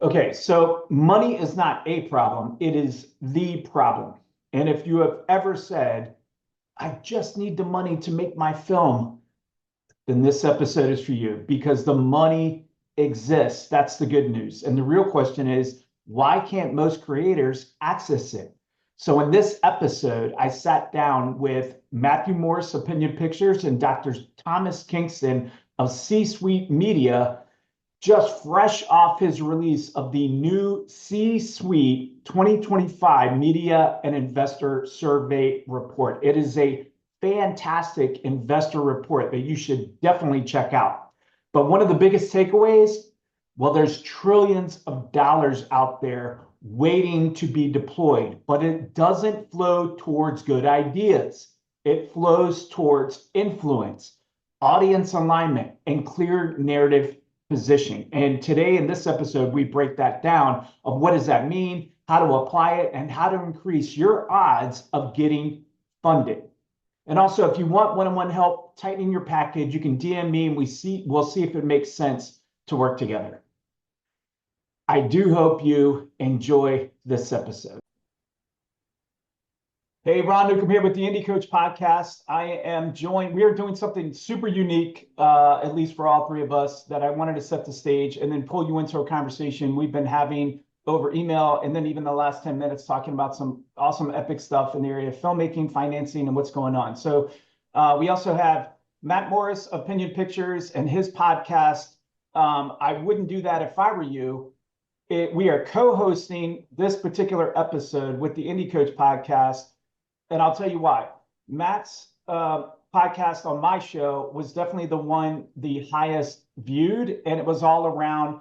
Okay, so money is not a problem, it is the problem. And if you have ever said, I just need the money to make my film, then this episode is for you because the money exists. That's the good news. And the real question is, why can't most creators access it? So in this episode, I sat down with Matthew Morris of Pinyon Pictures and Dr. Thomas Kingston of C-Suite Media, just fresh off his release of the new C-Suite 2025 Media and Investor Survey Report. It is a fantastic investor report that you should definitely check out. But one of the biggest takeaways, well, there's trillions of dollars out there waiting to be deployed, but it doesn't flow towards good ideas. It flows towards influence, audience alignment, and clear narrative positioning. And today in this episode, we break that down of what does that mean, how to apply it, and how to increase your odds of getting funded. And also, if you want one-on-one help tightening your package, you can DM me and we'll see if it makes sense to work together. I do hope you enjoy this episode. Hey, Ron Newcomb here with the Indie Coach Podcast. We are doing something super unique, at least for all three of us, that I wanted to set the stage and then pull you into a conversation we've been having over email, and then even the last 10 minutes talking about some awesome epic stuff in the area of filmmaking, financing, and what's going on. So we also have Matt Morris of Pinyon Pictures and his podcast. I wouldn't do that if I were you. We are co-hosting this particular episode with the Indie Coach Podcast. And I'll tell you why. Matt's podcast on my show was definitely the highest viewed, and it was all around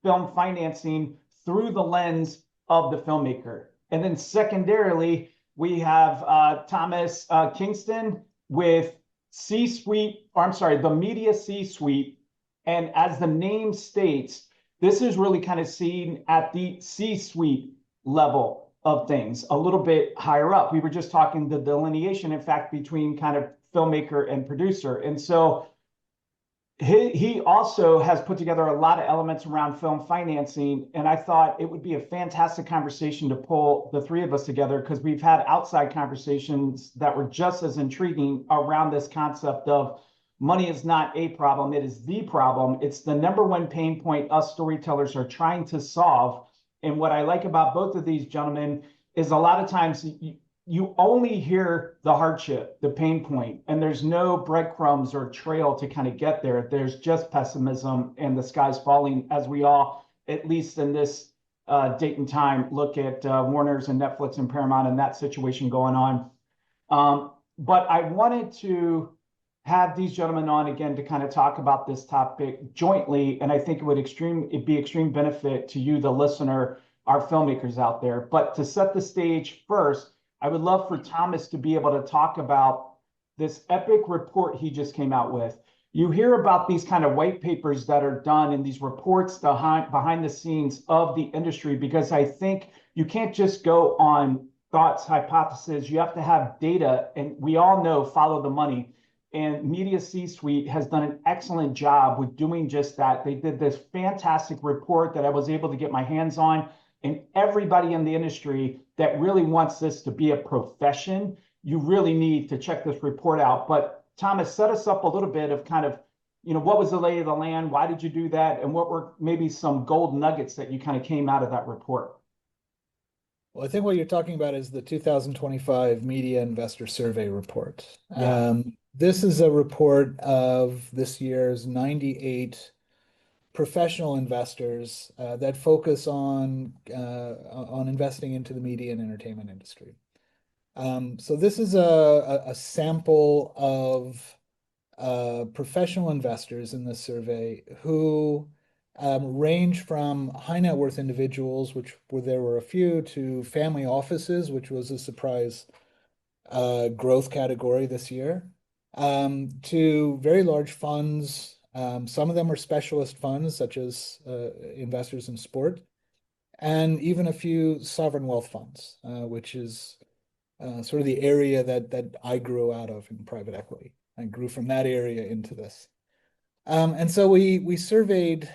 film financing through the lens of the filmmaker. And then secondarily, we have Thomas Kingston with the Media C-Suite. And as the name states, this is really kind of seen at the C-suite level of things, a little bit higher up. We were just talking the delineation, in fact, between kind of filmmaker and producer. And so he also has put together a lot of elements around film financing. And I thought it would be a fantastic conversation to pull the three of us together, because we've had outside conversations that were just as intriguing around this concept of money is not a problem, it is the problem. It's the number one pain point us storytellers are trying to solve. And what I like about both of these gentlemen is a lot of times you only hear the hardship, the pain point, and there's no breadcrumbs or trail to kind of get there. There's just pessimism and the sky's falling, as we all, at least in this date and time, look at Warner's and Netflix and Paramount and that situation going on. But I wanted to have these gentlemen on again to kind of talk about this topic jointly, and I think it'd be extreme benefit to you, the listener, our filmmakers out there. But to set the stage first, I would love for Thomas to be able to talk about this epic report he just came out with. You hear about these kind of white papers that are done and these reports behind the scenes of the industry, because I think you can't just go on thoughts, hypotheses. You have to have data, and we all know follow the money. And Media C-Suite has done an excellent job with doing just that. They did this fantastic report that I was able to get my hands on. And everybody in the industry that really wants this to be a profession, you really need to check this report out. But Thomas, set us up a little bit of kind of, what was the lay of the land? Why did you do that? And what were maybe some gold nuggets that you kind of came out of that report? Well, I think what you're talking about is the 2025 Media Investor Survey Report. Yeah. This is a report of this year's 98 professional investors that focus on investing into the media and entertainment industry. So this is a sample of professional investors in this survey who range from high net worth individuals, there were a few, to family offices, which was a surprise growth category this year, to very large funds. Some of them are specialist funds, such as investors in sport, and even a few sovereign wealth funds, which is sort of the area that I grew out of in private equity. I grew from that area into this. And so we surveyed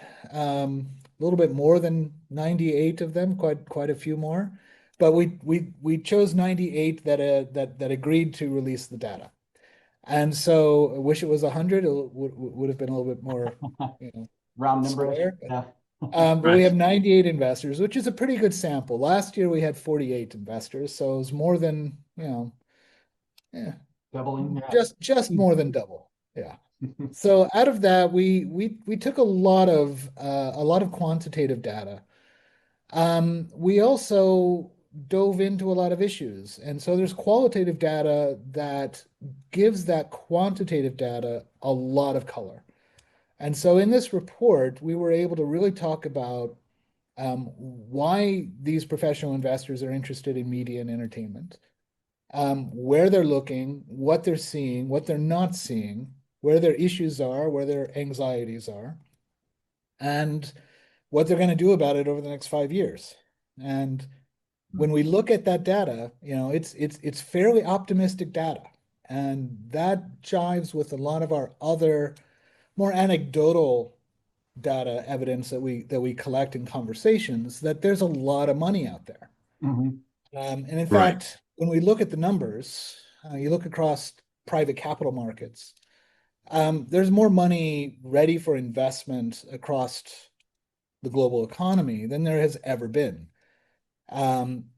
little bit more than 98 of them, quite a few more. But we chose 98 that agreed to release the data. And so I wish it was 100. It would have been a little bit more, you know, Round number. square. Yeah. But we Right. have 98 investors, which is a pretty good sample. Last year we had 48 investors, so it was more than, yeah, Doubling. Yeah. just more than double. Yeah. So out of that, we took a lot of quantitative data. We also dove into a lot of issues, and so there's qualitative data that gives that quantitative data a lot of color. And so in this report, we were able to really talk about why these professional investors are interested in media and entertainment, where they're looking, what they're seeing, what they're not seeing, where their issues are, where their anxieties are, and what they're going to do about it over the next 5 years. And when we look at that data, it's fairly optimistic data, and that jives with a lot of our other more anecdotal data evidence that we collect in conversations that there's a lot of money out there. Mhm. And in Right. fact, when we look at the numbers, you look across private capital markets, there's more money ready for investment across the global economy than there has ever been.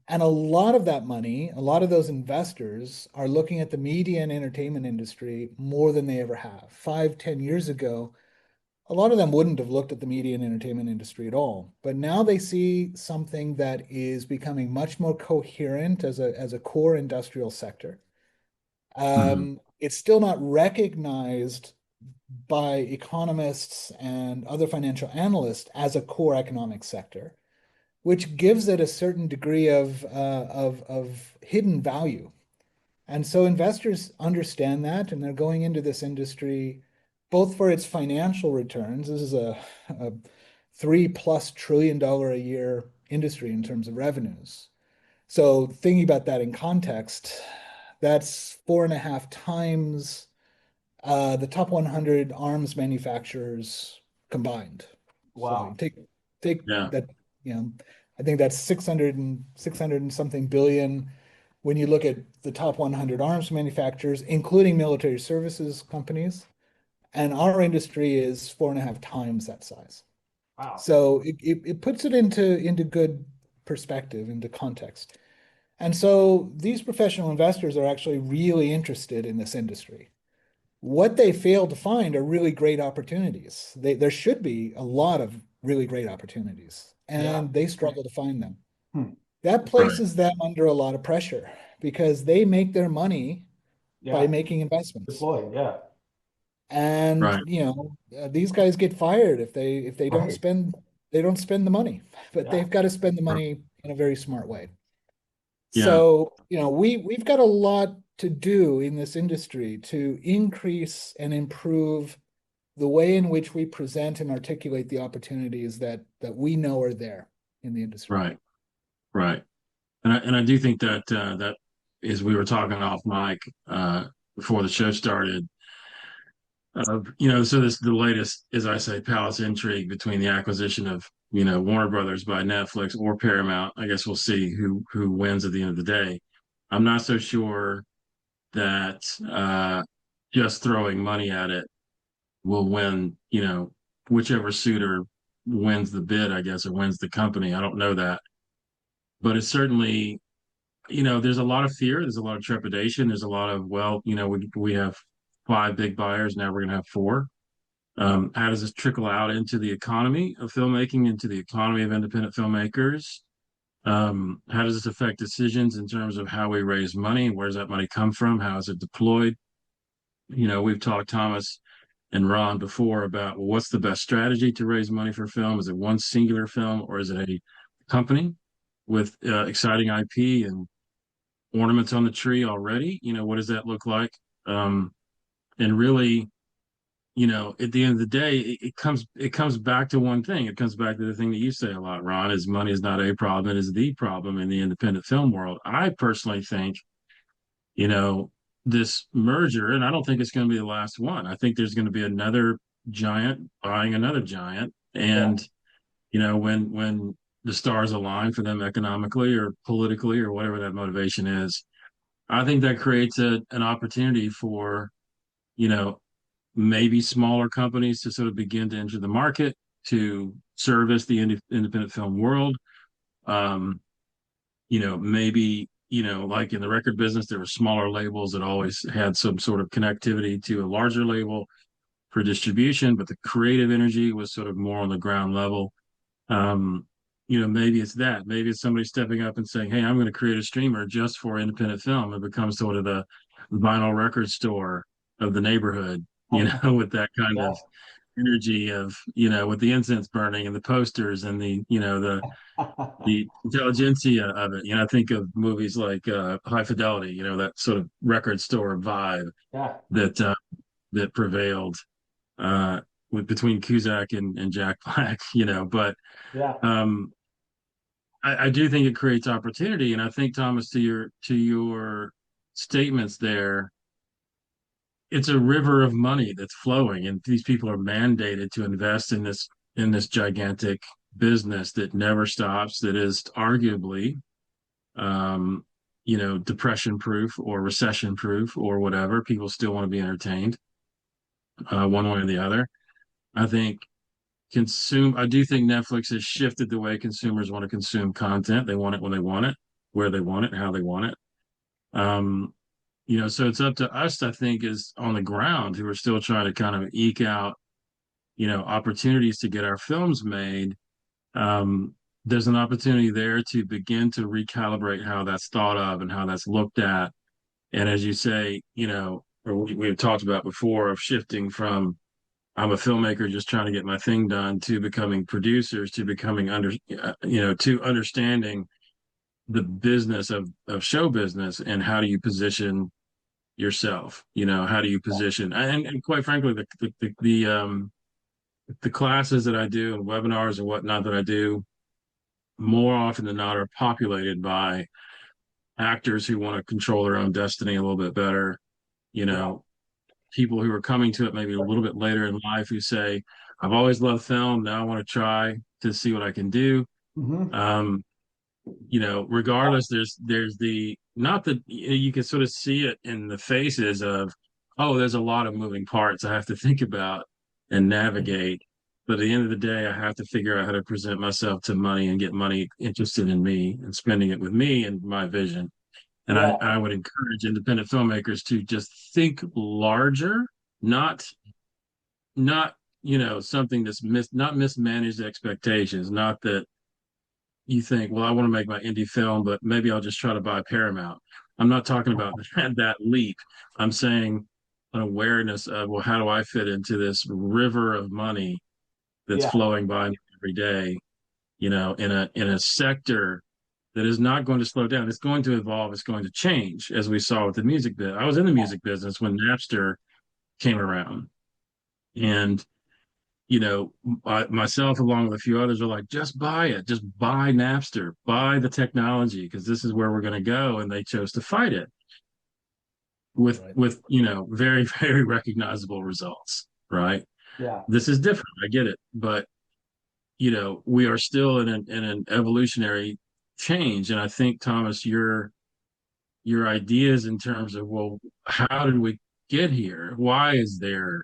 And a lot of that money, a lot of those investors are looking at the media and entertainment industry more than they ever have. 5, 10 years ago, a lot of them wouldn't have looked at the media and entertainment industry at all. But now they see something that is becoming much more coherent as a core industrial sector. Mhm. It's still not recognized by economists and other financial analysts as a core economic sector, which gives it a certain degree of hidden value. And so investors understand that, and they're going into this industry both for its financial returns. This is a $3+ trillion a year industry in terms of revenues. So thinking about that in context, that's 4.5 times the top 100 arms manufacturers combined. So you Wow. take Yeah. that, I think that's 600 and something billion when you look at the top 100 arms manufacturers, including military services companies, and our industry is 4.5 times that size. Wow. So it puts it into good perspective, into context. And so these professional investors are actually really interested in this industry. What they fail to find are really great opportunities. There should be a lot of really great opportunities, Yeah. and they struggle to find them. Hmm. That Right. places them under a lot of pressure because they make their money by Yeah. making investments. Deployed. Yeah. And Right. these guys get fired if they don't Right. spend the money, but Yeah. they've got to spend the Right. money in a very smart way. Yeah. So, we've got a lot to do in this industry to increase and improve the way in which we present and articulate the opportunities that we know are there in the industry. Right. Right. And I do think that that as we were talking off mic before the show started, so this the latest, as I say, palace intrigue between the acquisition of Warner Brothers by Netflix or Paramount. I guess we'll see who wins at the end of the day. I'm not so sure that just throwing money at it will win. Whichever suitor wins the bid, I guess, or wins the company. I don't know that, but it's certainly there's a lot of fear, there's a lot of trepidation, there's a lot of, well, we have five big buyers, now we're going to have four. How does this trickle out into the economy of filmmaking, into the economy of independent filmmakers? How does this affect decisions in terms of how we raise money? Where does that money come from? How is it deployed? We've talked, Thomas and Ron, before about, well, what's the best strategy to raise money for film? Is it one singular film, or is it a company with exciting IP and ornaments on the tree already? What does that look like? And really, at the end of the day, it comes back to one thing. It comes back to the thing that you say a lot, Ron, is money is not a problem, it is the problem in the independent film world. I personally think, you know, this merger, and I don't think it's going to be the last one. I think there's going to be another giant buying another giant. Yeah. And when the stars align for them economically or politically or whatever that motivation is. I think that creates an opportunity for, you know, maybe smaller companies to sort of begin to enter the market to service the independent film world. Um, maybe, like in the record business, there were smaller labels that always had some sort of connectivity to a larger label for distribution, but the creative energy was sort of more on the ground level. Um, maybe it's that. Maybe it's somebody stepping up and saying, "Hey, I'm going to create a streamer just for independent film." It becomes sort of the vinyl record store of the neighborhood, with that kind Yeah. of energy of, with the incense burning and the posters and the intelligentsia of it. I think of movies like High Fidelity, that sort of record store vibe Yeah. that that prevailed uh, between Cusack and Jack Black, but Yeah. um, I do think it creates opportunity, and I think, Thomas, to your statements there, it's a river of money that's flowing, and these people are mandated to invest in this gigantic business that never stops, that is arguably, um, depression proof or recession proof or whatever. People still want to be entertained, one way or the other. I think I do think Netflix has shifted the way consumers want to consume content. They want it when they want it, where they want it, how they want it. Um, so it's up to us, I think, is on the ground who are still trying to kind of eke out, opportunities to get our films made. Um, there's an opportunity there to begin to recalibrate how that's thought of and how that's looked at. And as you say, or we've talked about before, of shifting from I'm a filmmaker just trying to get my thing done to becoming producers, to becoming to understanding the business of show business, and how do you position yourself? How do you position? And quite frankly, the classes that I do and webinars and whatnot that I do, more often than not, are populated by actors who want to control their own destiny a little bit better. You Yeah. know, People who are coming to it maybe a little bit later in life who say, I've always loved film. Now I want to try to see what I can do. Hmm. Um, Regardless, there's the not that you can sort of see it in the faces of, oh, there's a lot of moving parts I have to think about and navigate. But at the end of the day, I have to figure out how to present myself to money and get money interested in me and spending it with me and my vision. And I, Yeah. I would encourage independent filmmakers to just think larger, not something that's not mismanaged expectations, not that you think, well, I want to make my indie film, but maybe I'll just try to buy Paramount. I'm not talking about that leap. I'm saying an awareness of, well, how do I fit into this river of money that's Yeah. flowing by me every day, in a sector that is not going to slow down. It's going to evolve. It's going to change, as we saw with the music bit. I was in the music business when Napster came around, and myself along with a few others are like, just buy it, just buy Napster, buy the technology, because this is where we're going to go. And they chose to fight it with Right. very very recognizable results. Right? Yeah. This is different. I get it, but we are still in an evolutionary change. And I think, Thomas, your ideas in terms of, well, how did we get here? Why is there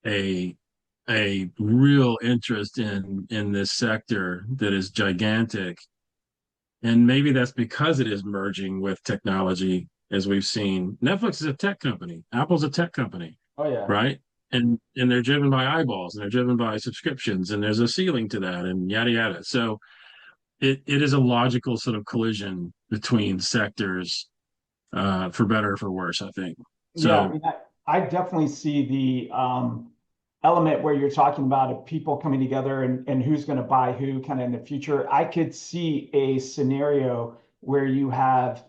a a real interest in this sector that is gigantic? And maybe that's because it is merging with technology, as we've seen. Netflix is a tech company, Apple's a tech company, Oh yeah. right? And they're driven by eyeballs, and they're driven by subscriptions, and there's a ceiling to that, and yada yada. So it is a logical sort of collision between sectors, for better or for worse, I think. Yeah, I So mean, I definitely see the element where you're talking about of people coming together and who's going to buy who kind of in the future. I could see a scenario where you have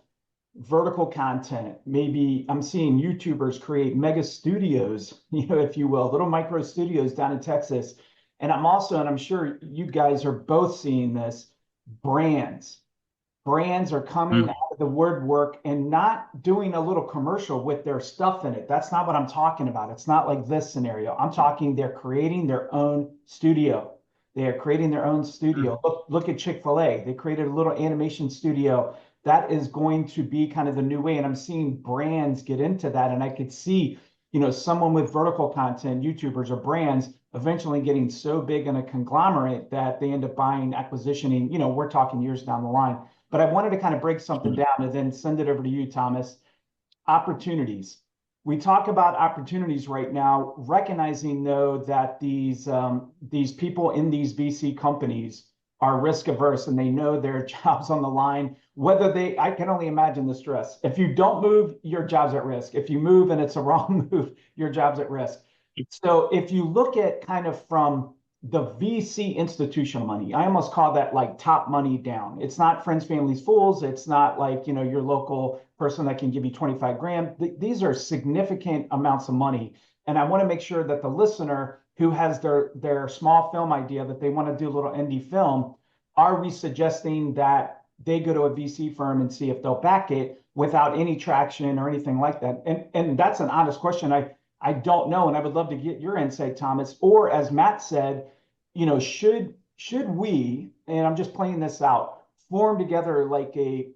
vertical content. Maybe I'm seeing YouTubers create mega studios, if you will, little micro studios down in Texas. And I'm also, and I'm sure you guys are both seeing this, brands brands are coming mm, out of the woodwork and not doing a little commercial with their stuff in it. That's not what I'm talking about. It's not like this scenario. I'm talking they're creating their own studio. They are creating their own studio. Look at Chick-fil-A. They created a little animation studio. That is going to be kind of the new way. And I'm seeing brands get into that. And I could see, someone with vertical content, YouTubers or brands, eventually getting so big in a conglomerate that they end up buying, acquisitioning, we're talking years down the line. But I wanted to kind of break something down and then send it over to you, Thomas. Opportunities. We talk about opportunities right now, recognizing though that these people in these VC companies are risk averse and they know their jobs on the line. I can only imagine the stress. If you don't move, your job's at risk. If you move and it's a wrong move, your job's at risk. So if you look at kind of from the VC institutional money, I almost call that like top money down. It's not friends, families, fools. It's not like, your local person that can give you 25 grand. These are significant amounts of money. And I want to make sure that the listener who has their small film idea that they want to do a little indie film, are we suggesting that they go to a VC firm and see if they'll back it without any traction or anything like that? And that's an honest question. I don't know, and I would love to get your insight, Thomas. Or as Matt said, should we, and I'm just playing this out, form together like a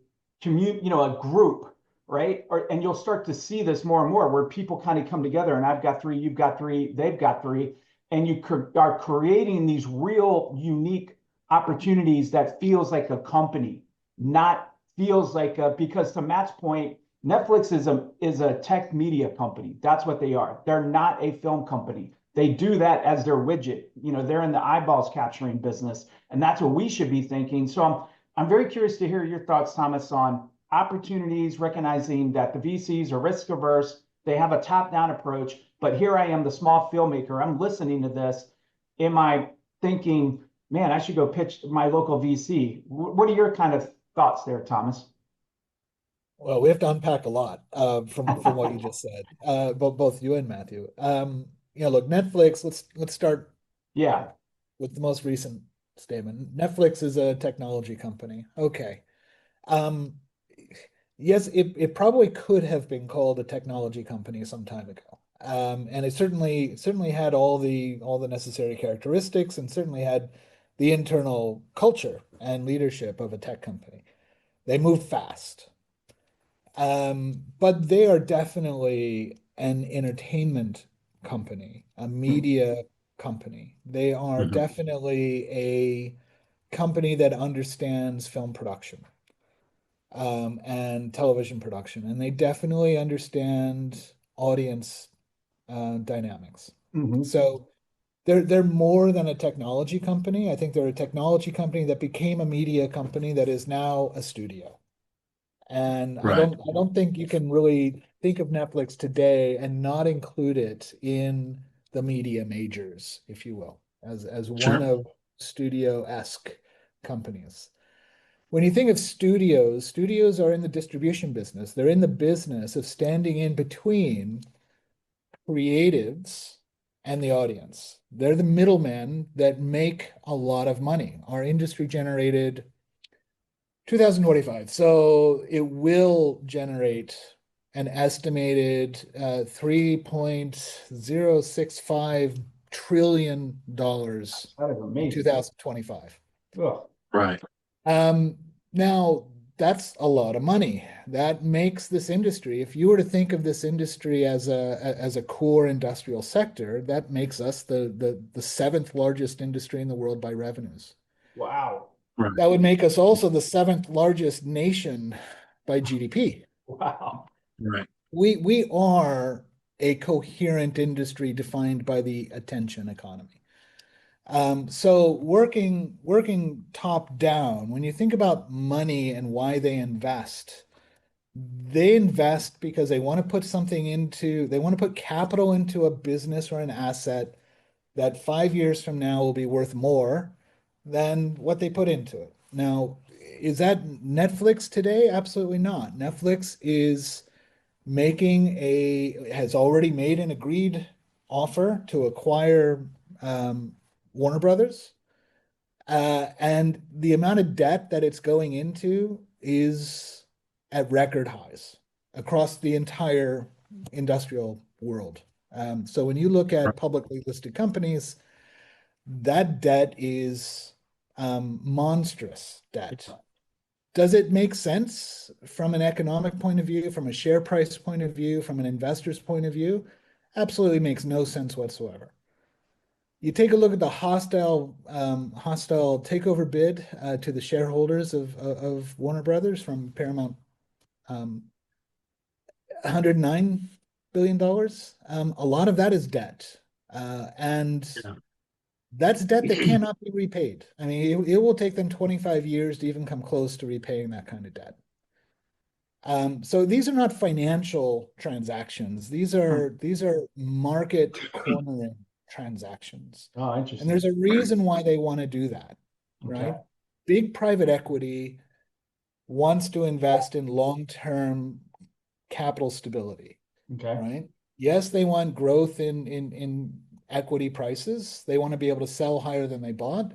a group, right? And you'll start to see this more and more where people kind of come together, and I've got three, you've got three, they've got three, and you are creating these real unique opportunities that feels like a company, not feels like because to Matt's point, Netflix is a tech media company. That's what they are. They're not a film company. They do that as their widget. They're in the eyeballs capturing business, and that's what we should be thinking. So I'm very curious to hear your thoughts, Thomas, on opportunities, recognizing that the VCs are risk averse. They have a top-down approach, but here I am, the small filmmaker. I'm listening to this. Am I thinking, man, I should go pitch my local VC? What are your kind of thoughts there, Thomas? Well, we have to unpack a lot from what you just said, both you and Matthew. Look, Netflix. Let's start. Yeah. With the most recent statement. Netflix is a technology company. Okay. Yes, it probably could have been called a technology company some time ago. And it certainly had all the necessary characteristics and certainly had the internal culture and leadership of a tech company. They moved fast. But they are definitely an entertainment company, a media company. They are definitely a company that understands film production and television production, and they definitely understand audience dynamics. So they're more than a technology company. I think they're a technology company that became a media company that is now a studio. And I don't think you can really think of Netflix today and not include it in the media majors, if you will, as one of studio-esque companies. When you think of studios, studios are in the distribution business. They're in the business of standing in between creatives and the audience. They're the middlemen that make a lot of money. Our industry generated 2025. So it will generate an estimated $3.065 trillion in 2025. Oh. Right. Now, that's a lot of money. That makes this industry, if you were to think of this industry as a core industrial sector, that makes us the seventh largest industry in the world by revenues. Wow. Right. That would make us also the seventh largest nation by GDP. Wow. Right. We are a coherent industry defined by the attention economy. So working top down, when you think about money and why they invest because they want to put capital into a business or an asset that 5 years from now will be worth more than what they put into it. Now, is that Netflix today? Absolutely not. Netflix has already made an agreed offer to acquire Warner Brothers. And the amount of debt that it's going into is at record highs across the entire industrial world. So when you look at publicly listed companies, that debt is monstrous debt. Does it make sense from an economic point of view, from a share price point of view, from an investor's point of view? Absolutely makes no sense whatsoever. You take a look at the hostile takeover bid to the shareholders of Warner Brothers from Paramount, $109 billion. A lot of that is debt. And Yeah. that's debt that cannot be repaid. I mean, it will take them 25 years to even come close to repaying that kind of debt. So these are not financial transactions. These are market cornering transactions. Oh, And interesting. there's a reason why they want to do that, Okay. right? Big private equity wants to invest in long-term capital stability, Okay. right? Yes, they want growth in equity prices. They want to be able to sell higher than they bought,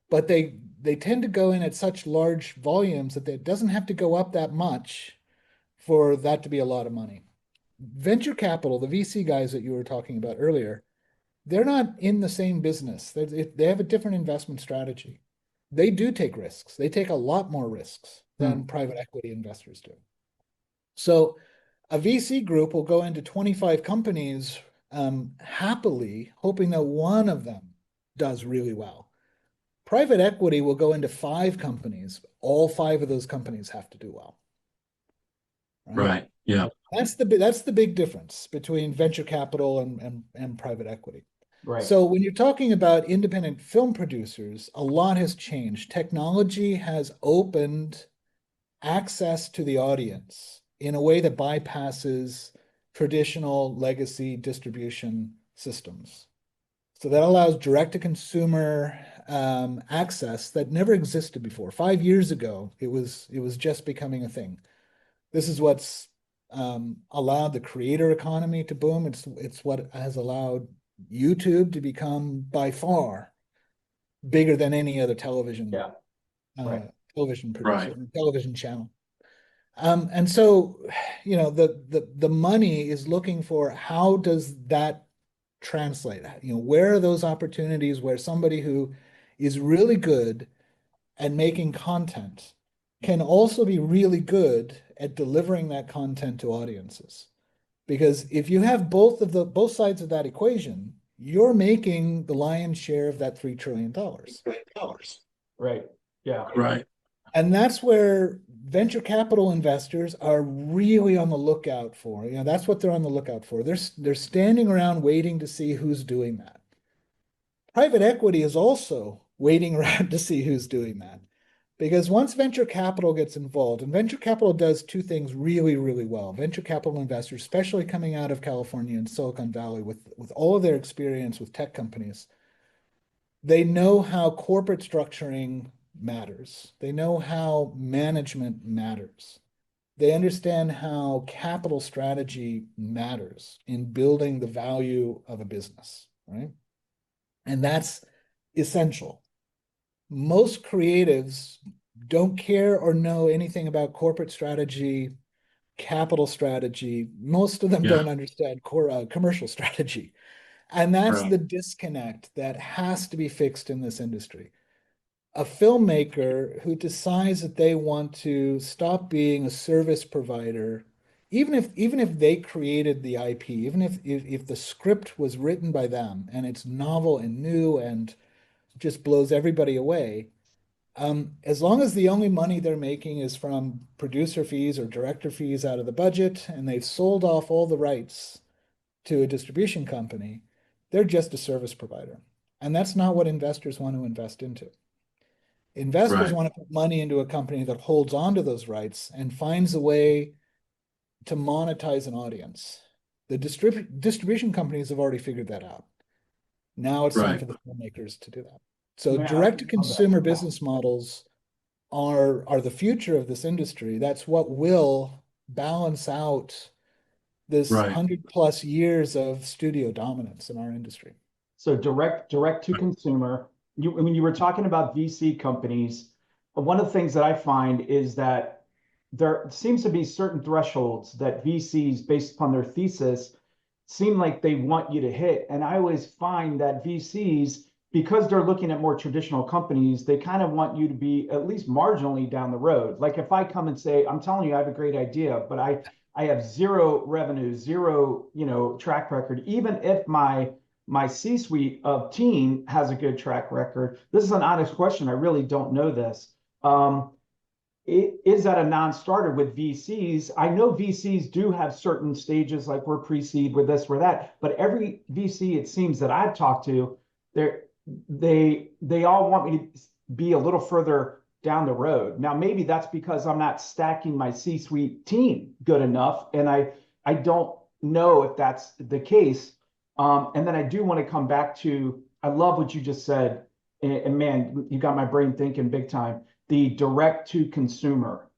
but they tend to go in at such large volumes that it doesn't have to go up that much for that to be a lot of money. Venture capital, the VC guys that you were talking about earlier, they're not in the same business. They have a different investment strategy. They do take risks. They take a lot more risks than private equity investors do. So a VC group will go into 25 companies happily, hoping that one of them does really well. Private equity will go into 5 companies. All 5 of those companies have to do well. Right. Yeah. That's the big difference between venture capital and private equity. Right. So when you're talking about independent film producers, a lot has changed. Technology has opened access to the audience in a way that bypasses traditional legacy distribution systems. So that allows direct-to-consumer access that never existed before. 5 years ago, it was just becoming a thing. This is what's allowed the creator economy to boom. It's what has allowed YouTube to become by far bigger than any other television Right. television Right. producer, television channel. And so, the money is looking for how does that translate? Where are those opportunities where somebody who is really good at making content can also be really good at delivering that content to audiences? Because if you have both sides of that equation, you're making the lion's share of that $3 trillion. Right. Yeah. Right. And that's where venture capital investors are really on the lookout for. That's what they're on the lookout for. They're standing around waiting to see who's doing that. Private equity is also waiting around to see who's doing that. Because once venture capital gets involved, and venture capital does 2 things really, really well. Venture capital investors, especially coming out of California and Silicon Valley with all of their experience with tech companies, they know how corporate structuring matters. They know how management matters. They understand how capital strategy matters in building the value of a business, right? And that's essential. Most creatives don't care or know anything about corporate strategy, capital strategy. Most of them Yeah. don't understand commercial strategy. And that's Right. the disconnect that has to be fixed in this industry. A filmmaker who decides that they want to stop being a service provider, even if they created the IP, even if the script was written by them and it's novel and new and just blows everybody away, as long as the only money they're making is from producer fees or director fees out of the budget, and they've sold off all the rights to a distribution company, they're just a service provider. And that's not what investors want to invest into. Investors Right. want to put money into a company that holds on to those rights and finds a way to monetize an audience. The distribution companies have already figured that out. Now it's time Right. for the filmmakers to do that. So Yeah, I direct to love that. consumer business models are the future of this industry. That's what will balance out this Right. 100+ years of studio dominance in our industry. So direct to consumer. When you were talking about VC companies, one of the things that I find is that there seems to be certain thresholds that VCs, based upon their thesis, seem like they want you to hit. And I always find that VCs, because they're looking at more traditional companies, they kind of want you to be at least marginally down the road. Like if I come and say, I'm telling you, I have a great idea, but I have zero revenue, zero, track record, even if my C-suite of team has a good track record. This is an honest question. I really don't know this. Is that a non-starter with VCs? I know VCs do have certain stages, like we're pre-seed with this or that, but every VC, it seems that I've talked to, they all want me to be a little further down the road. Now, maybe that's because I'm not stacking my C-suite team good enough, and I don't know if that's the case. And then I do want to come back to, I love what you just said, and man, you got my brain thinking big time. The direct to consumer,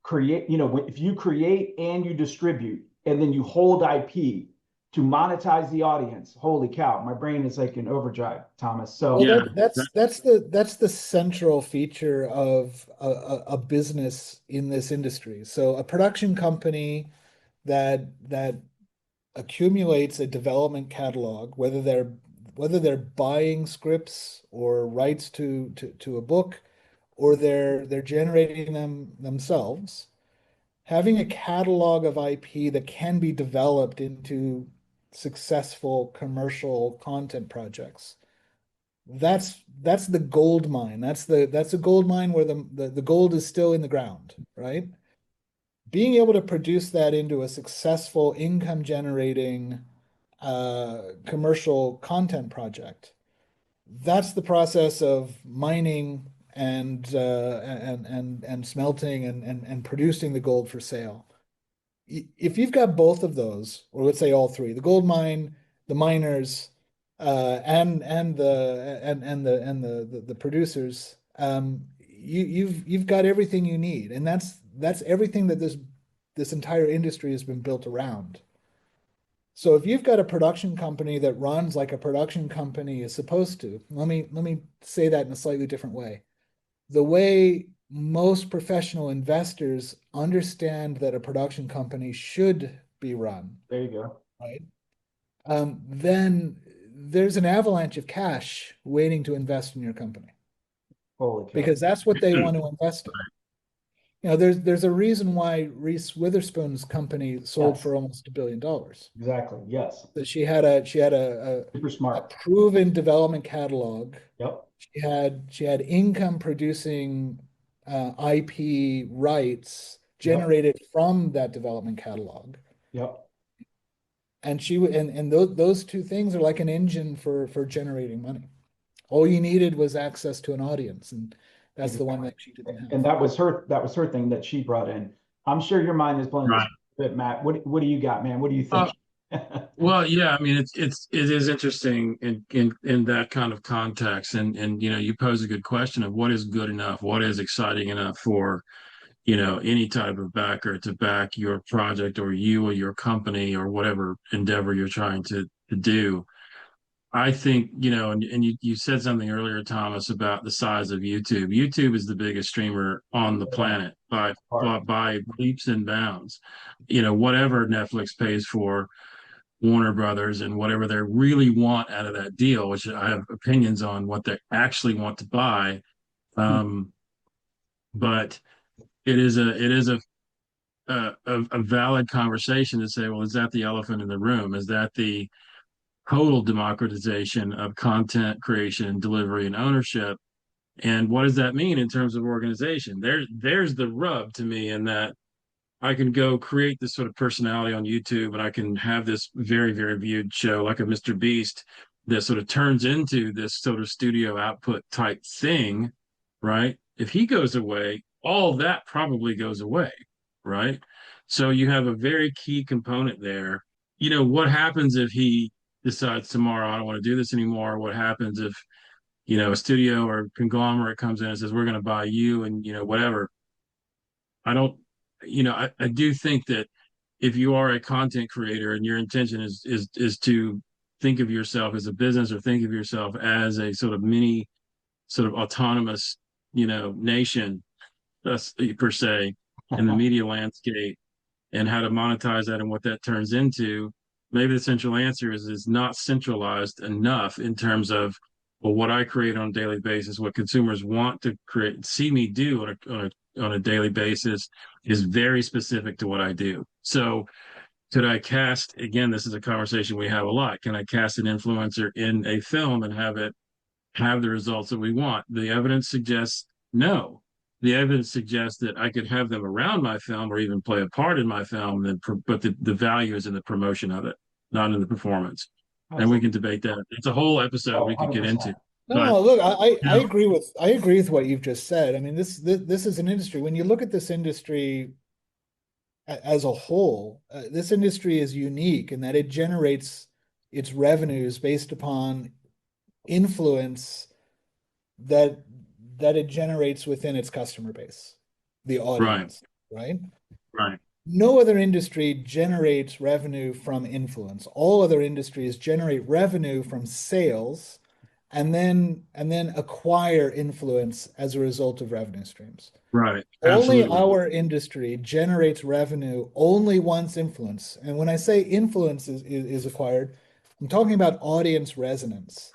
create, if you create and you distribute, and then you hold IP to monetize the audience. Holy cow, my brain is like in overdrive, Thomas. So Well, Yeah. that's the central feature of a business in this industry. So a production company that accumulates a development catalog, whether they're buying scripts or rights to a book, or they're generating them themselves, having a catalog of IP that can be developed into successful commercial content projects. That's the gold mine. That's a gold mine where the gold is still in the ground, right? Being able to produce that into a successful income generating commercial content project. That's the process of mining and smelting and producing the gold for sale. If you've got both of those, or let's say all three, the gold mine, the miners, and the producers, you've got everything you need, and that's everything that this entire industry has been built around. So if you've got a production company that runs like a production company is supposed to, let me say that in a slightly different way. The way most professional investors understand that a production company should be run, there you go. right? Then there's an avalanche of cash waiting to invest in your company Holy cow. because that's what they want to invest in. There's a reason why Reese Witherspoon's company sold Yes. for almost $1 billion. Exactly. Yes. That she had a Super smart. proven development catalog. Yep. She had income producing IP rights Yep. generated from that development catalog. Yep. And those two things are like an engine for generating money. All you needed was access to an audience, and that's the one that she didn't have. And that was her thing that she brought in. I'm sure your mind is blown Right. a bit, Matt. What do you got, man? What do you think? Well, yeah, I mean, it is interesting in that kind of context, and you pose a good question of what is good enough, what is exciting enough for any type of backer to back your project or you or your company or whatever endeavor you're trying to do. I think, and you said something earlier, Thomas, about the size of YouTube. YouTube is the biggest streamer on the planet by leaps and bounds. Whatever Netflix pays for Warner Brothers and whatever they really want out of that deal, which I have opinions on what they actually want to buy. But it is a valid conversation to say, well, is that the elephant in the room? Is that the total democratization of content creation and delivery and ownership? And what does that mean in terms of organization? There's the rub to me in that I can go create this sort of personality on YouTube and I can have this very, very viewed show like a Mr. Beast that sort of turns into this sort of studio output type thing, right? If he goes away, all that probably goes away, right? So you have a very key component there. What happens if he decides tomorrow, I don't want to do this anymore? What happens if, a studio or conglomerate comes in and says, we're going to buy you and, whatever? I don't, I do think that if you are a content creator and your intention is to think of yourself as a business or think of yourself as a sort of mini sort of autonomous, nation, per se, in the media landscape and how to monetize that and what that turns into, maybe the central answer is not centralized enough in terms of But what I create on a daily basis, what consumers want to see me do on a daily basis, is very specific to what I do. So could I cast, again, this is a conversation we have a lot. Can I cast an influencer in a film and have it have the results that we want? The evidence suggests no. The evidence suggests that I could have them around my film or even play a part in my film, but the value is in the promotion of it, not in the performance. And we can debate that. It's a whole episode Oh, we could get into. 100%. But No, look, you I know, agree with what you've just said. I mean, this is an industry. When you look at this industry as a whole, this industry is unique in that it generates its revenues based upon influence that it generates within its customer base, the right, audience, right? right, No other industry generates revenue from influence. All other industries generate revenue from sales and then acquire influence as a result of revenue streams. right. Only Absolutely. our industry generates revenue only once influence. And when I say influence is acquired, I'm talking about audience resonance.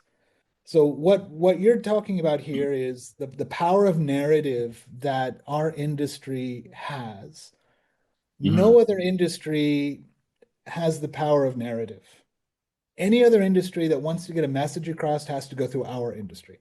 So what you're talking about here is the power of narrative that our industry has. Mhm. No other industry has the power of narrative. Any other industry that wants to get a message across has to go through our industry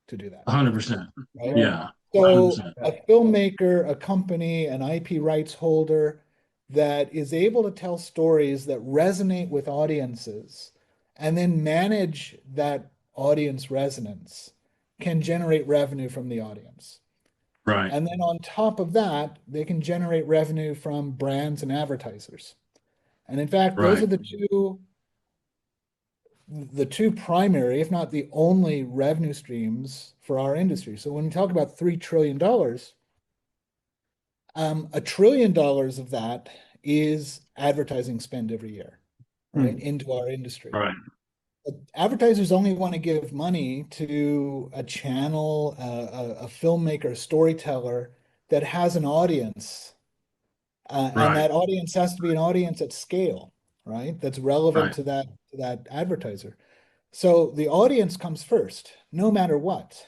to do that, 100%. right? Yeah. Yeah, So 100%. a filmmaker, a company, an IP rights holder that is able to tell stories that resonate with audiences and then manage that audience resonance can generate revenue from the audience. Right, And then on top of that, they can generate revenue from brands and advertisers. And in fact, those right, are the two primary, if not the only revenue streams for our industry. So when we talk about $3 trillion, $1 trillion of that is advertising spend every year, right, Hmm. into our industry. right, But advertisers only want to give money to a channel, a filmmaker, a storyteller that has an audience, and right, that audience has to be an audience at scale, right? That's relevant right, to that advertiser. So the audience comes first, no matter what,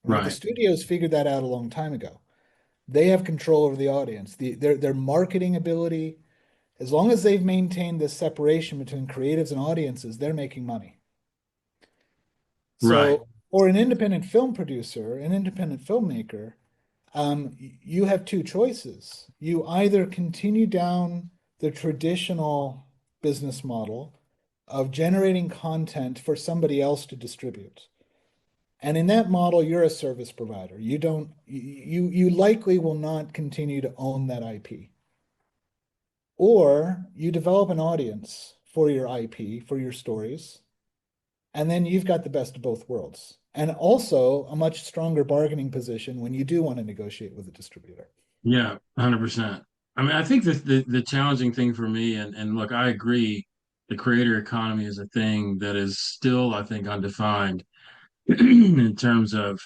right? The right. studios figured that out a long time ago. They have control over the audience. Their marketing ability, as long as they've maintained this separation between creatives and audiences, they're making money. Right. So for an independent film producer, an independent filmmaker, you have two choices. You either continue down the traditional business model of generating content for somebody else to distribute. And in that model, you're a service provider. You likely will not continue to own that IP. Or you develop an audience for your IP, for your stories, and then you've got the best of both worlds. And also a much stronger bargaining position when you do want to negotiate with a distributor. Yeah, 100%. I mean, I think that the challenging thing for me, and look, I agree, the creator economy is a thing that is still, I think, undefined in terms of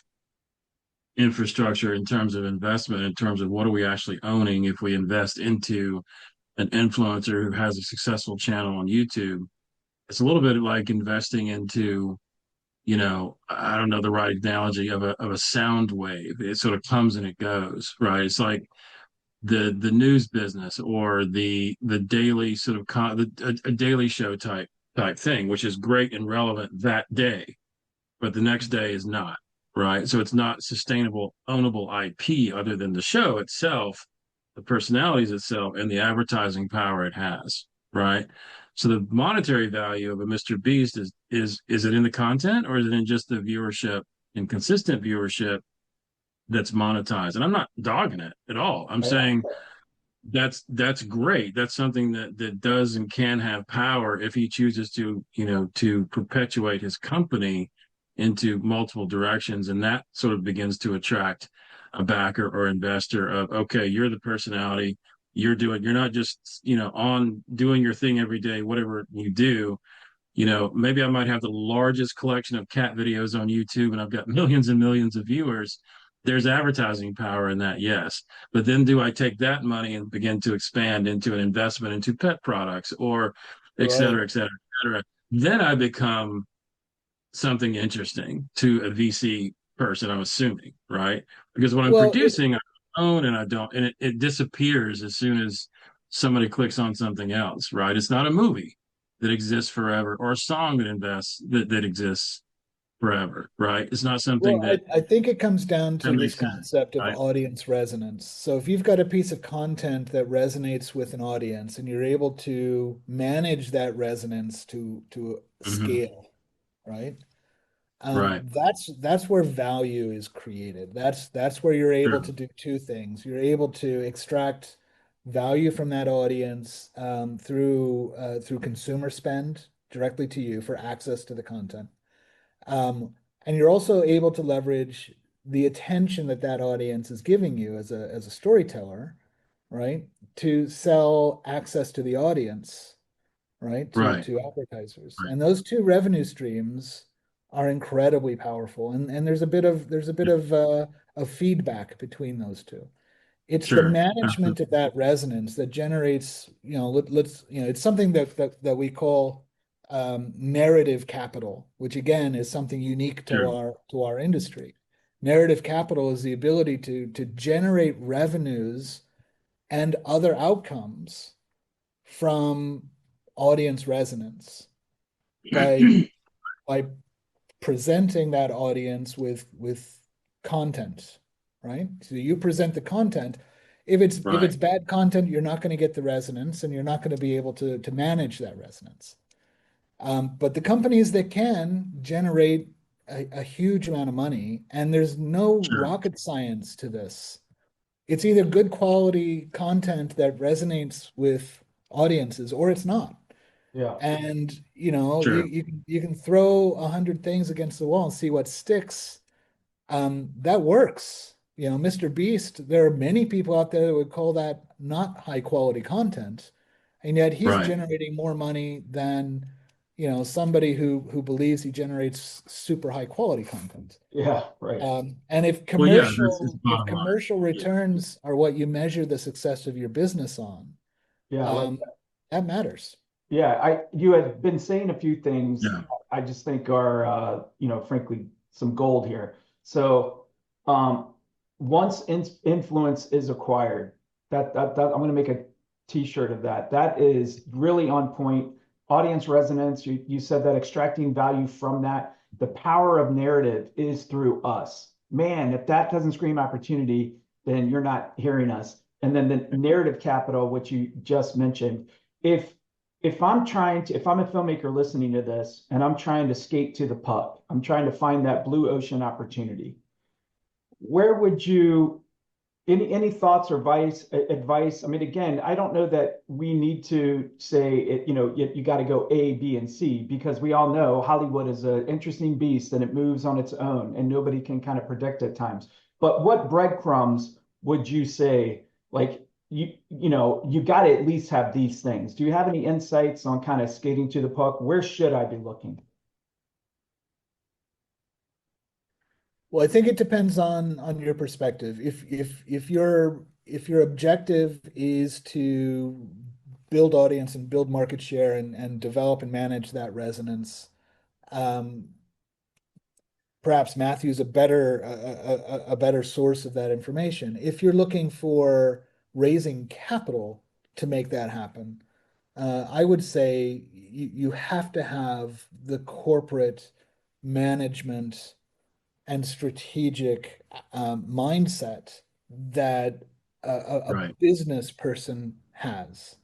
infrastructure, in terms of investment, in terms of what are we actually owning if we invest into an influencer who has a successful channel on YouTube. It's a little bit like investing into, I don't know the right analogy of a sound wave. It sort of comes and it goes, right? It's like the news business or the daily sort of a daily show type thing, which is great and relevant that day, but the next day is not, right? So it's not sustainable, ownable IP other than the show itself, the personalities itself, and the advertising power it has, right? So the monetary value of a Mr. Beast is it in the content or is it in just the viewership and consistent viewership that's monetized? And I'm not dogging it at all. I'm saying that's great. That's something that does and can have power if he chooses to, to perpetuate his company into multiple directions, and that sort of begins to attract a backer or investor of, okay, you're the personality, you're not just, on doing your thing every day, whatever you do. Maybe I might have the largest collection of cat videos on YouTube and I've got millions and millions of viewers. There's advertising power in that, yes. But then do I take that money and begin to expand into an investment into pet products or et Right. cetera, et cetera, et cetera? Then I become something interesting to a VC person, I'm assuming, right? Because when I'm Well, producing, I own and I don't, and it disappears as soon as somebody clicks on something else, right? It's not a movie that exists forever or a song that exists forever, right? It's not something well, that I think it comes down that to this makes sense, concept of right? audience resonance. So if you've got a piece of content that resonates with an audience and you're able to manage that resonance to Hmm. scale, right? Right. That's where value is created. That's where you're able to True. do two things. You're able to extract value from that audience through consumer spend directly to you for access to the content. And you're also able to leverage the attention that that audience is giving you as a storyteller, right? To sell access to the audience, right? To Right. to advertisers. Right. And those two revenue streams are incredibly powerful. And there's a bit of feedback between those two. It's the Sure. management of that resonance that generates, it's something that we call narrative capital, which again is something unique to Sure. our industry. Narrative capital is the ability to generate revenues and other outcomes from audience resonance by by presenting that audience with content, right? So you present the content. If it's Right. bad content, you're not going to get the resonance, and you're not going to be able to manage that resonance. But the companies that can generate a huge amount of money, and there's no Sure. rocket science to this. It's either good quality content that resonates with audiences or it's not. Yeah. And you Sure. you can throw 100 things against the wall and see what sticks. That works. Mr. Beast, there are many people out there that would call that not high quality content, and yet he's Right. generating more money than somebody who believes he generates super high quality content. Yeah. Right. And if Well, yeah, it's commercial the if bottom line. commercial Yeah. returns are what you measure the success of your business on, Yeah. Like, um, that matters. yeah, you had been saying a few things Yeah. I just think are, frankly, some gold here. So, um, once influence is acquired, that I'm going to make a t-shirt of that. That is really on point. Audience resonance, you said that extracting value from that. The power of narrative is through us. Man, if that doesn't scream opportunity, then you're not hearing us. And then the narrative capital, which you just mentioned, if if I'm a filmmaker listening to this and I'm trying to skate to the puck, I'm trying to find that blue ocean opportunity, where would you, any thoughts or advice? I mean, again, I don't know that we need to say it, you got to go A, B, and C, because we all know Hollywood is an interesting beast and it moves on its own and nobody can kind of predict at times. But what breadcrumbs would you say, like, you got to at least have these things? Do you have any insights on kind of skating to the puck? Where should I be looking? Well, I think it depends on your perspective. If your objective is to build audience and build market share and develop and manage that resonance, um, perhaps Matthew's a better source of that information. If you're looking for raising capital to make that happen, I would say you have to have the corporate management and strategic mindset that a Right. business person has.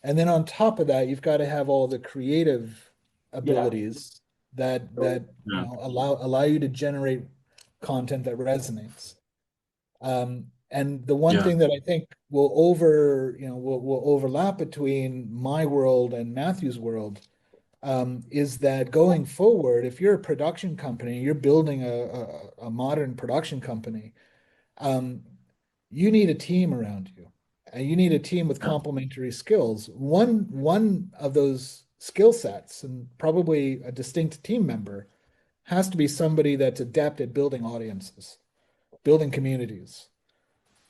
And then on top of that, you've got to have all the creative Yeah. abilities that Yeah. allow you to generate content that resonates. And the one Yeah. thing that I think will overlap between my world and Matthew's world is that going forward, if you're a production company, you're building a modern production company, um, you need a team around you. And you need a team with Yeah. complementary skills. One of those skill sets, and probably a distinct team member, has to be somebody that's adept at building audiences, building communities.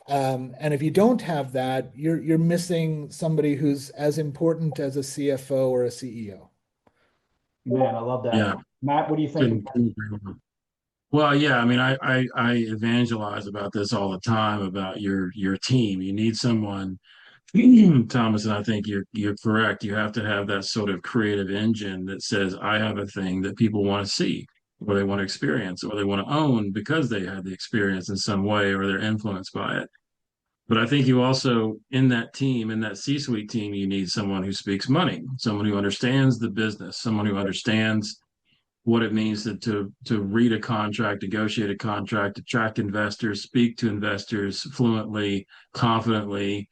And if you don't have that, you're missing somebody who's as important as a CFO or a CEO. Man, I love that. Yeah, Matt, what do you think? couldn't agree more. Well, yeah, I mean, I evangelize about this all the time about your team. You need someone, Thomas, and I think you're correct. You have to have that sort of creative engine that says, I have a thing that people want to see, or they want to experience, or they want to own because they had the experience in some way, or they're influenced by it. But I think you also, in that team, in that C-suite team, you need someone who speaks money, someone who understands the business, someone who understands what it means to read a contract, negotiate a contract, attract investors, speak to investors fluently, confidently.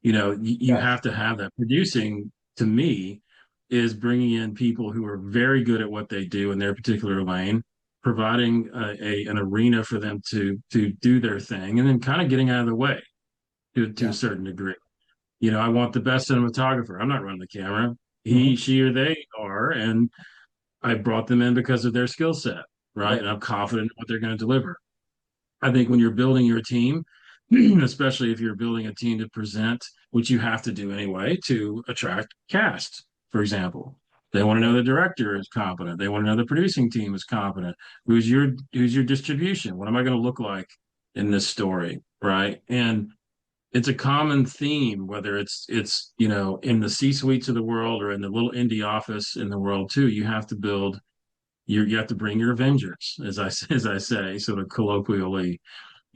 You Yes. have to have that. Producing, to me, is bringing in people who are very good at what they do in their particular lane, providing an arena for them to do their thing, and then kind of getting out of the way to a Yeah. certain degree. I want the best cinematographer. I'm not running the camera. Hmm. He, she, or they are, and I brought them in because of their skill set, right? Right. And I'm confident in what they're going to deliver. I think when you're building your team, especially if you're building a team to present, which you have to do anyway to attract cast, for example. They want to know Right. the director is competent. They want to know the producing team is competent. Who's your distribution? What am I going to look like in this story, right? And it's a common theme, whether it's in the C suites of the world or in the little indie office in the world too. You have to bring your Avengers, as I say, sort of colloquially,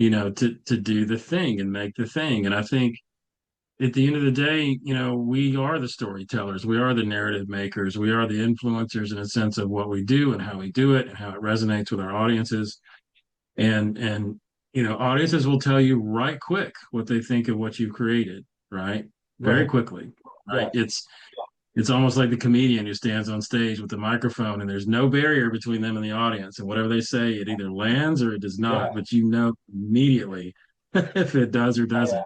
to do the thing and make the thing. And I think at the end of the day, we are the storytellers, we are the narrative makers, we are the influencers in a sense of what we do and how we do it and how it resonates with our audiences. And audiences will tell you right quick what they think of what you've created, right? Very Right. quickly, right? Yes. It's almost like the comedian who stands on stage with the microphone and there's no barrier between them and the audience. And whatever they say, it either lands or it does not, Yeah. but you know immediately if it does or Yeah. doesn't.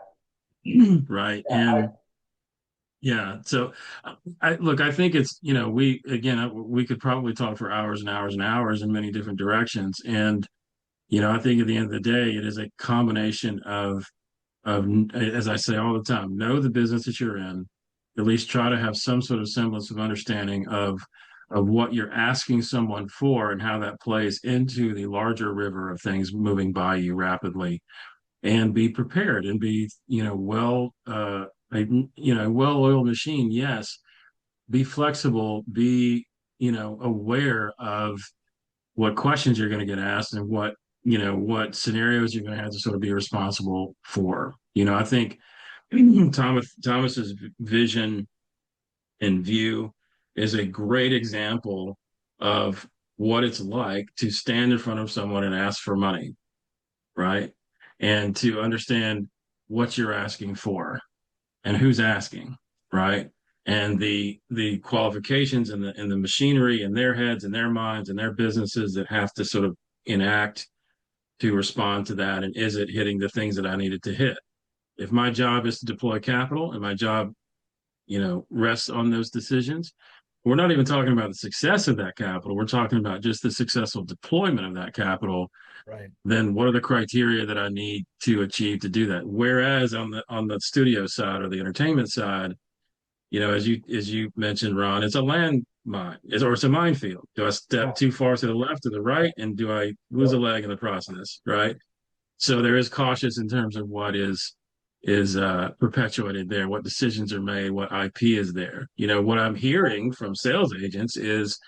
Right. Yeah. And yeah, so I think it's, we could probably talk for hours and hours and hours in many different directions. And, I think at the end of the day, it is a combination of, as I say all the time, know the business that you're in, at least try to have some sort of semblance of understanding of what you're asking someone for and how that plays into the larger river of things moving by you rapidly, and be prepared and be, well-oiled machine. Yes, be flexible, be, aware of what questions you're going to get asked and what scenarios you're going to have to sort of be responsible for. I think Thomas's vision and view is a great example of what it's like to stand in front of someone and ask for money, right? And to understand what you're asking for and who's asking, right? And the qualifications and the machinery in their heads and their minds and their businesses that have to sort of enact to respond to that. And is it hitting the things that I needed to hit? If my job is to deploy capital and my job, rests on those decisions, we're not even talking about the success of that capital. We're talking about just the successful deployment of that capital. Right. Then what are the criteria that I need to achieve to do that? Whereas on the studio side or the entertainment side, as you mentioned, Ron, it's a landmine, or it's a minefield. Do I Yeah. step too far to the left or the right, and do I lose a Yep. leg in the process? Right. So there is cautious in terms of what is perpetuated there, what decisions are made, what IP is there. What I'm hearing from sales agents is,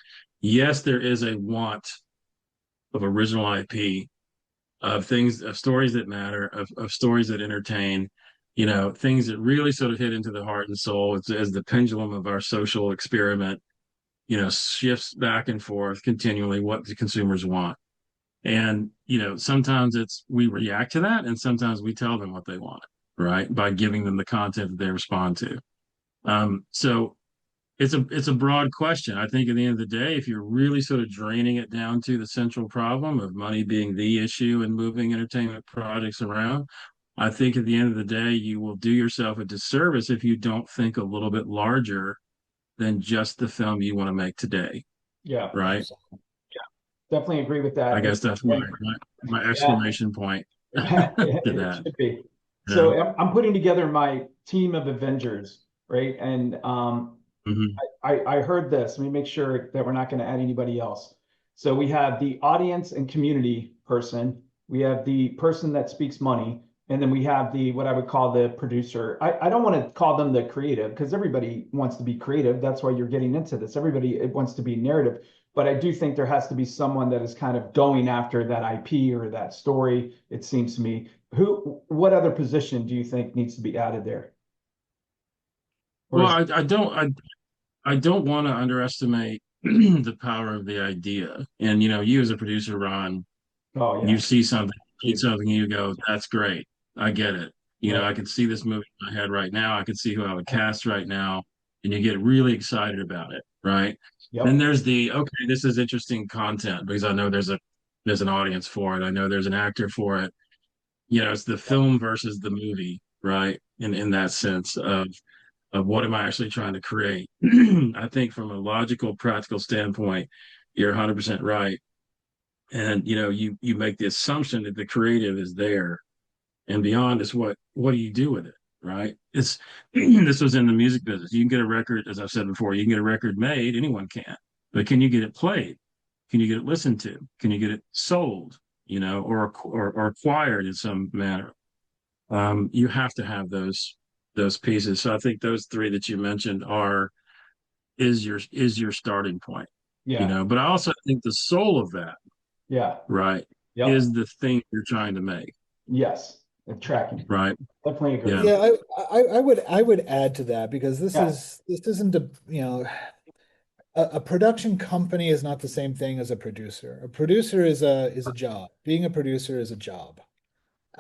yes, there is a want of original IP, of things, of stories that matter, of stories that entertain, things that really sort of hit into the heart and soul as the pendulum of our social experiment, shifts back and forth continually what the consumers want. And, sometimes we react to that, and sometimes we tell them what they want, right? By giving them the content that they respond to. So it's a broad question. I think at the end of the day, if you're really sort of draining it down to the central problem of money being the issue and moving entertainment projects around, I think at the end of the day, you will do yourself a disservice if you don't think a little bit larger than just the film you want to make today, Yeah. right? Absolutely. Definitely agree with I that. guess that's my Yeah. exclamation point to It that. should be. Yeah. So I'm putting together my team of Avengers, right? And Mhm. I heard this. Let me make sure that we're not going to add anybody else. So we have the audience and community person. We have the person that speaks money. And then we have the what I would call the producer. I don't want to call them the creative because everybody wants to be creative. That's why you're getting into this. Everybody wants to be narrative. But I do think there has to be someone that is kind of going after that IP or that story, it seems to me. What other position do you think needs to be added there? Or Well, is, I don't want to underestimate the power of the idea. And you as a producer, Ron, oh you yeah, see something, you go, "That's great. I get it." right. I can see this movie in my head right now. I can see who I would cast right now, and you get really excited about it, right? Then Yep. there's the okay, this is interesting content because I know there's an audience for it. I know there's an actor for it. It's the Yep. film versus the movie, right? In that sense of what am I actually trying to create. I think from a logical, practical standpoint, you're 100% right. And you make the assumption that the creative is there, and beyond is what do you do with it, right? It's this was in the music business. You can get a record, as I've said before, you can get a record made, anyone can, but can you get it played? Can you get it listened to? Can you get it sold? Or acquired in some manner? You have to have those pieces. So I think those three that you mentioned are is your starting point. Yeah. But I also think the soul of that, Yeah. right, Yep. is the thing you're trying to make, Yes. And tracking. right? Definitely agree. Yeah, Yeah, I would add to that because Yeah. this isn't a production company is not the same thing as a producer. A producer is a job. Being a producer is a job.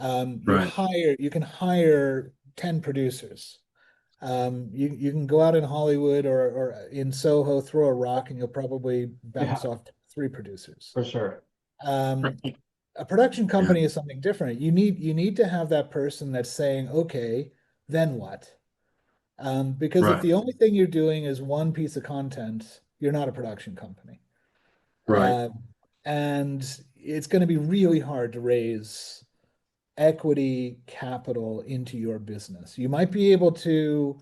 right. You can hire 10 producers. You can go out in Hollywood or in Soho, throw a rock, and you'll probably bounce Yeah. off three producers. For sure. Um, a production Yeah, company is something different. You need to have that person that's saying, okay, then what? Because if right, the only thing you're doing is one piece of content, you're not a production company. right. Uh, and it's going to be really hard to raise equity capital into your business. You might be able to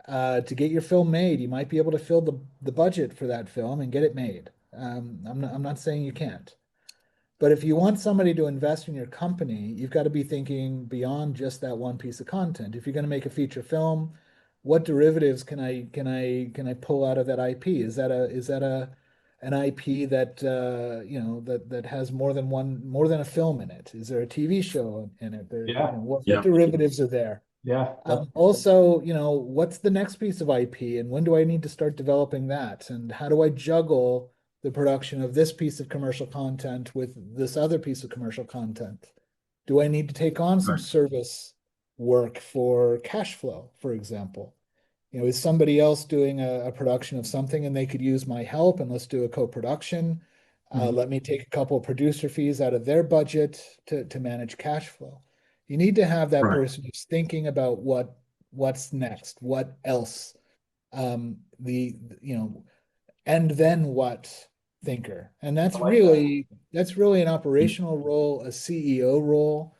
get your film made. You might be able to fill the budget for that film and get it made. I'm not saying you can't. But if you want somebody to invest in your company, you've got to be thinking beyond just that one piece of content. If you're going to make a feature film, what derivatives can I pull out of that IP? Is that a an IP that that has more than a film in it? Is there a TV show in it? Yeah. What Yeah, derivatives are there? Yeah. Also, what's the next piece of IP and when do I need to start developing that? And how do I juggle the production of this piece of commercial content with this other piece of commercial content? Do I need to take on some right. service work for cash flow, for example? Is somebody else doing a production of something and they could use my help and let's do a co-production? Mhm. Let me take a couple of producer fees out of their budget to manage cash flow. You need to have that Right. person who's thinking about what's next, what else, the and then what thinker. And I like that. that's really an operational role, a CEO role.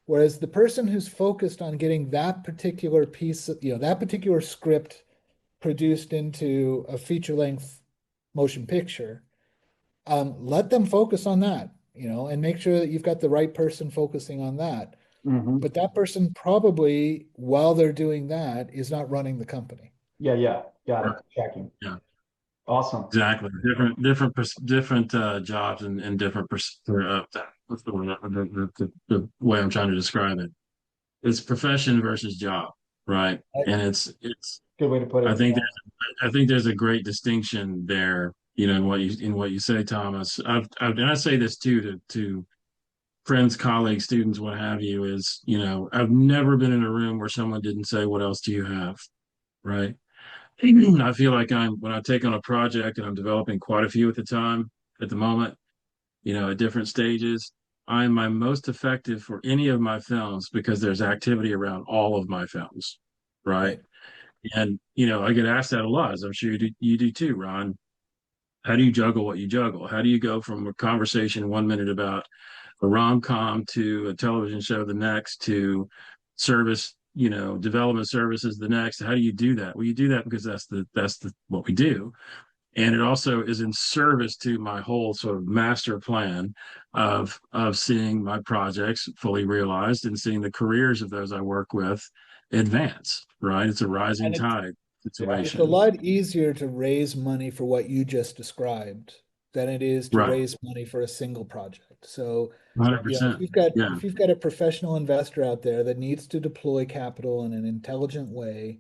Whereas the person who's focused on getting that particular piece of, that particular script produced into a feature length motion picture, let them focus on that, and make sure that you've got the right person focusing on that. Hmm. But that person probably, while they're doing that, is not running the company. Yeah. Yeah. Got Right. it. Tracking. Yeah, Awesome. exactly. Different jobs and different what's the word? The way I'm trying to describe it. It's profession versus job, right? I- And it's Good way to put I it. think Yeah. there's a great distinction there, in what you say, Thomas. And I say this too to friends, colleagues, students, what have you, is, I've never been in a room where someone didn't say, "What else do you have?" Right? I feel like when I take on a project and I'm developing quite a few at the moment, at different stages, I'm my most effective for any of my films because there's activity around all of my films, right? right. And I get asked that a lot, as I'm sure you do too, Ron. How do you juggle what you juggle? How do you go from a conversation 1 minute about a rom-com to a television show the next to service development services the next. How do you do that? Well, you do that because that's the what we do. And it also is in service to my whole sort of master plan of seeing my projects fully realized and seeing the careers of those I work with advance, right? It's a rising And tide Yeah. it's a situation. lot easier to raise money for what you just described than it is to Right. raise money for a single project. So, if 100%. Yeah. you've got a professional investor out there that needs to deploy capital in an intelligent way,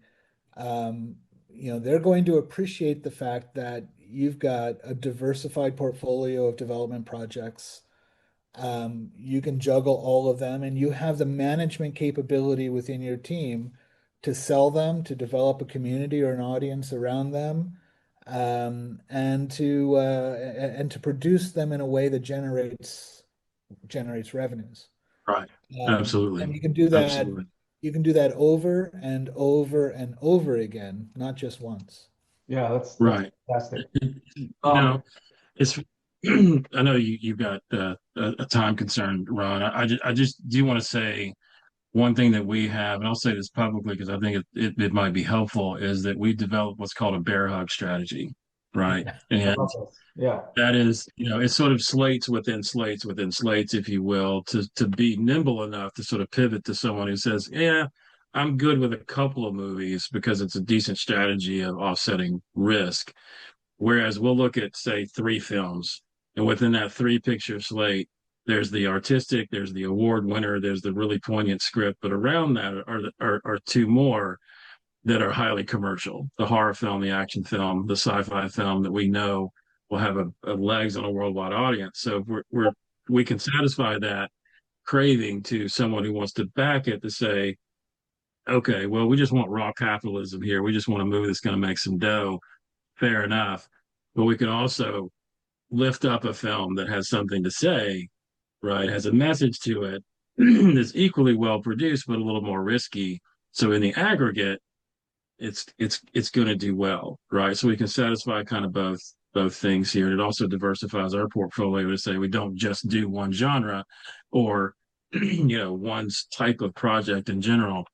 um, they're going to appreciate the fact that you've got a diversified portfolio of development projects. You can juggle all of them, and you have the management capability within your team to sell them, to develop a community or an audience around them, and to produce them in a way that generates revenues. Right. And Absolutely. you can do that. Absolutely. You can do that over and over and over again, not just once. Yeah, that's Right. fantastic. You Um, know, it's I know you've got a time concern, Ron. I just do want to say one thing that we have, and I'll say this publicly because I think it might be helpful, is that we developed what's called a bear hug strategy, right? I And love this. Yeah. that is, it's sort of slates within slates within slates, if you will, to be nimble enough to sort of pivot to someone who says, yeah, I'm good with a couple of movies because it's a decent strategy of offsetting risk. Whereas we'll look at, say, three films, and within that three picture slate, there's the artistic, there's the award winner, there's the really poignant script, but around that are two more that are highly commercial: the horror film, the action film, the sci-fi film that we know will have a legs on a worldwide audience. So we can satisfy that craving to someone who wants to back it to say, okay, well, we just want raw capitalism here. We just want a movie that's going to make some dough. Fair enough. But we can also lift up a film that has something to say, right? Has a message to it that's equally well produced, but a little more risky. So in the aggregate, it's going to do well, right? So we can satisfy kind of both things here, and it also diversifies our portfolio to say we don't just do one genre or one type of project in general.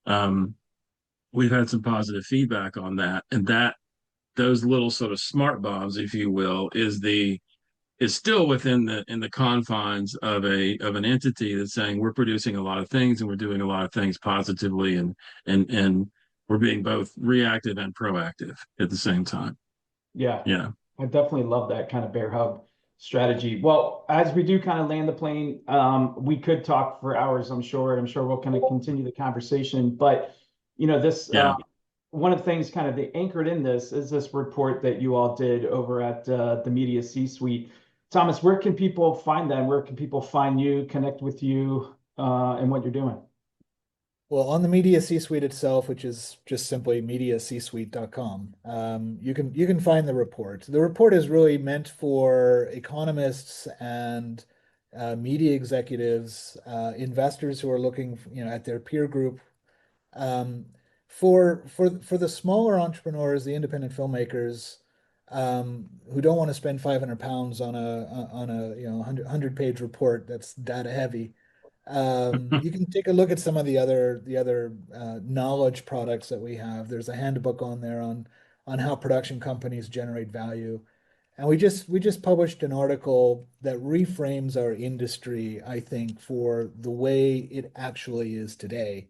Um, we've had some positive feedback on that, and that those little sort of smart bombs, if you will, is still within the in the confines of an entity that's saying we're producing a lot of things and we're doing a lot of things positively and we're being both reactive and proactive at the same time. Yeah. Yeah. I definitely love that kind of bear hug strategy. Well, as we do kind of land the plane, we could talk for hours, I'm sure. I'm sure we'll kind of continue the conversation. But this Yeah. one of the things kind of they anchored in this is this report that you all did over at the Media C-suite. Thomas, where can people find that? Where can people find you, connect with you, and what you're doing? Well, on the Media C-suite itself, which is just simply mediacsuite.com, you can find the report. The report is really meant for economists and media executives, investors who are looking, at their peer group. Um, for the smaller entrepreneurs, the independent filmmakers, who don't want to spend 500 pounds on a 100 page report that's data heavy. You can take a look at some of the other knowledge products that we have. There's a handbook on there on how production companies generate value. And we just published an article that reframes our industry, I think, for the way it actually is today,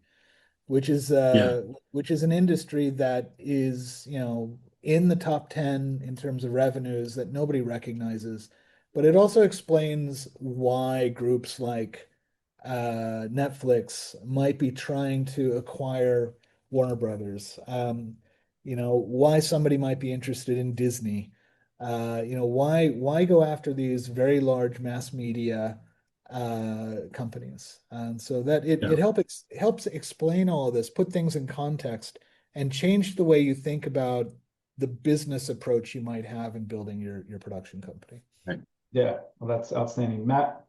which is Yeah. uh which is an industry that is, in the top 10 in terms of revenues that nobody recognizes. But it also explains why groups like Netflix might be trying to acquire Warner Brothers. Why somebody might be interested in Disney. Why go after these very large mass media companies? And so that Yeah. helps explain all of this, put things in context, and change the way you think about the business approach you might have in building your production company. Right. Yeah, well, that's outstanding. Matt?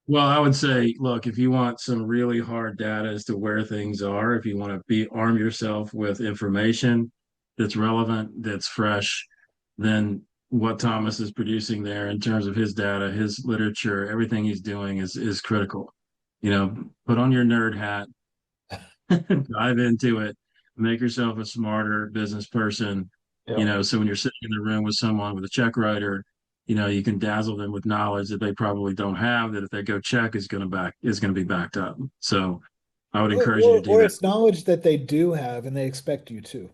Well, I would say, look, if you want some really hard data as to where things are, if you want to be arm yourself with information that's relevant, that's fresh, then what Thomas is producing there in terms of his data, his literature, everything he's doing is critical. Put on your nerd hat, dive into it, make yourself a smarter business person, Yeah. so when you're sitting in the room with someone with a check writer, you can dazzle them with knowledge that they probably don't have, that if they go check is going to be backed up. So I would Or, encourage you or to do or that. it's knowledge that they do have and they expect you to.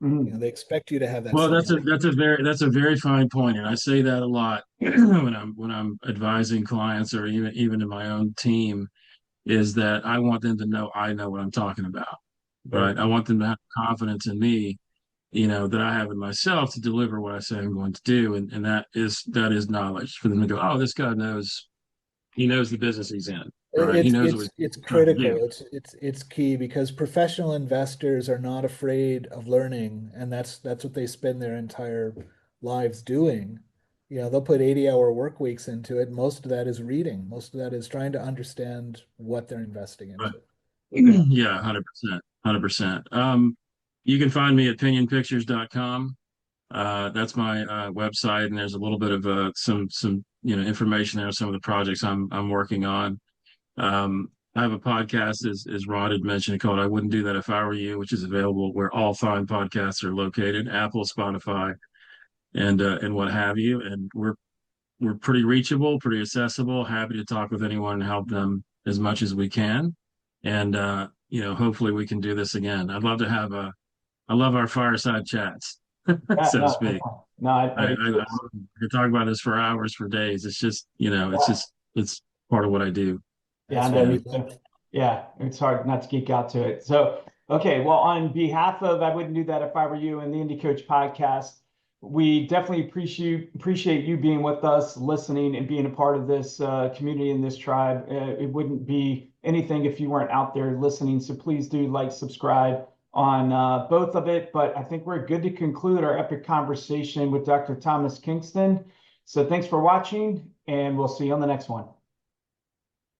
Mhm. They expect you to have that Well, same that's a knowledge. that's a very that's a very fine point, and I say that a lot when I'm advising clients or even in my own team, is that I want them to know I know what I'm talking about, Right. right? I want them to have confidence in me, that I have in myself to deliver what I say I'm going to do, and that is knowledge for them to go, oh, this guy knows, he knows the business he's in, right? He It's knows what it's he's it's trying to critical. do. It's key because professional investors are not afraid of learning, and that's what they spend their entire lives doing. They'll put 80-hour work weeks into it. Most of that is reading. Most of that is trying to understand what they're investing Right. into. Yeah. Yeah, 100%. 100%. You can find me at pinionpictures.com. That's my website, and there's a little bit of some information there, some of the projects I'm working on. I have a podcast, as Rod had mentioned, called "I Wouldn't Do That If I Were You," which is available where all fine podcasts are located, Apple, Spotify, and what have you. And we're pretty reachable, pretty accessible. Happy to talk with anyone and help them as much as we can. And hopefully we can do this again. I love our fireside chats, Yeah, so to no, speak. definitely. No, I do too. I could talk about this for hours, for days. It's just, Yeah. it's part of what I do. Yeah, I That's know what Yeah. we me love. too. Yeah, it's hard not to geek out to it. So, okay, well, on behalf of I Wouldn't Do That If I Were You and the Indie Coach podcast, we definitely appreciate you being with us, listening, and being a part of this community and this tribe. It wouldn't be anything if you weren't out there listening. So please do like, subscribe on both of it. But I think we're good to conclude our epic conversation with Dr. Thomas Kingston. So thanks for watching, and we'll see you on the next one.